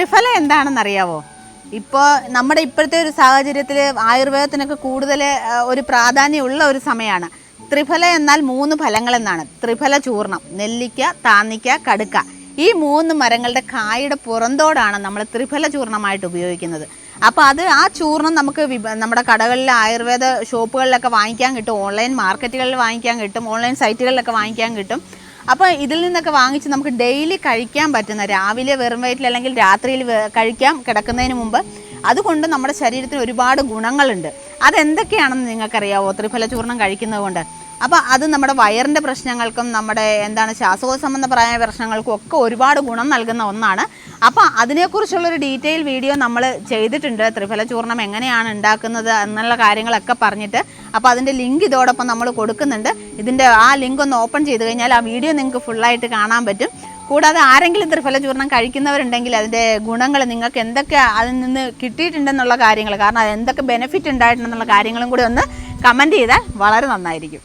ത്രിഫല എന്താണെന്നറിയാവോ? ഇപ്പോൾ നമ്മുടെ ഇപ്പോഴത്തെ ഒരു സാഹചര്യത്തിൽ ആയുർവേദത്തിനൊക്കെ കൂടുതൽ ഒരു പ്രാധാന്യമുള്ള ഒരു സമയമാണ്. ത്രിഫല എന്നാൽ 3 ഫലങ്ങൾ എന്നാണ്. ത്രിഫല ചൂർണം, നെല്ലിക്ക, താന്നിക്ക, കടുക്ക. ഈ 3 മരങ്ങളുടെ കായുടെ പുറന്തോടാണ് നമ്മൾ ത്രിഫല ചൂർണമായിട്ട് ഉപയോഗിക്കുന്നത്. അപ്പോൾ ആ ചൂർണം നമുക്ക് നമ്മുടെ കടകളിൽ ആയുർവേദ ഷോപ്പുകളിലൊക്കെ വാങ്ങിക്കാൻ കിട്ടും, ഓൺലൈൻ മാർക്കറ്റുകളിൽ വാങ്ങിക്കാൻ കിട്ടും, ഓൺലൈൻ സൈറ്റുകളിലൊക്കെ വാങ്ങിക്കാൻ കിട്ടും. അപ്പോൾ ഇതിൽ നിന്നൊക്കെ വാങ്ങിച്ച് നമുക്ക് ഡെയിലി കഴിക്കാൻ പറ്റുന്ന, രാവിലെ വെറും വയറ്റിൽ അല്ലെങ്കിൽ രാത്രിയിൽ കഴിക്കാം കിടക്കുന്നതിന് മുമ്പ്. അതുകൊണ്ട് നമ്മുടെ ശരീരത്തിന് ഒരുപാട് ഗുണങ്ങളുണ്ട്. അതെന്തൊക്കെയാണെന്ന് നിങ്ങൾക്കറിയാവോ ത്രിഫല ചൂർണം കഴിക്കുന്നത് കൊണ്ട്? അപ്പോൾ അത് നമ്മുടെ വയറിൻ്റെ പ്രശ്നങ്ങൾക്കും നമ്മുടെ ശ്വാസകോശ സംബന്ധമായ പ്രശ്നങ്ങൾക്കും ഒക്കെ ഒരുപാട് ഗുണം നൽകുന്ന ഒന്നാണ്. അപ്പോൾ അതിനെക്കുറിച്ചുള്ളൊരു ഡീറ്റെയിൽ വീഡിയോ നമ്മൾ ചെയ്തിട്ടുണ്ട്. ത്രിഫല ചൂർണം എങ്ങനെയാണ് ഉണ്ടാക്കുന്നത് എന്നുള്ള കാര്യങ്ങളൊക്കെ പറഞ്ഞിട്ട്. അപ്പോൾ അതിൻ്റെ ലിങ്ക് ഇതോടൊപ്പം നമ്മൾ കൊടുക്കുന്നുണ്ട്. ഇതിൻ്റെ ആ ലിങ്ക് ഒന്ന് ഓപ്പൺ ചെയ്ത് കഴിഞ്ഞാൽ ആ വീഡിയോ നിങ്ങൾക്ക് ഫുള്ളായിട്ട് കാണാൻ പറ്റും. കൂടാതെ ആരെങ്കിലും ത്രിഫല ചൂർണം കഴിക്കുന്നവരുണ്ടെങ്കിൽ അതിൻ്റെ ഗുണങ്ങൾ നിങ്ങൾക്ക് എന്തൊക്കെ അതിൽ നിന്ന് കിട്ടിയിട്ടുണ്ടെന്നുള്ള കാര്യങ്ങൾ, കാരണം അത് എന്തൊക്കെ ബെനിഫിറ്റ് ഉണ്ടായിട്ടുണ്ടെന്നുള്ള കാര്യങ്ങളും കൂടി ഒന്ന് കമൻറ്റ് ചെയ്താൽ വളരെ നന്നായിരിക്കും.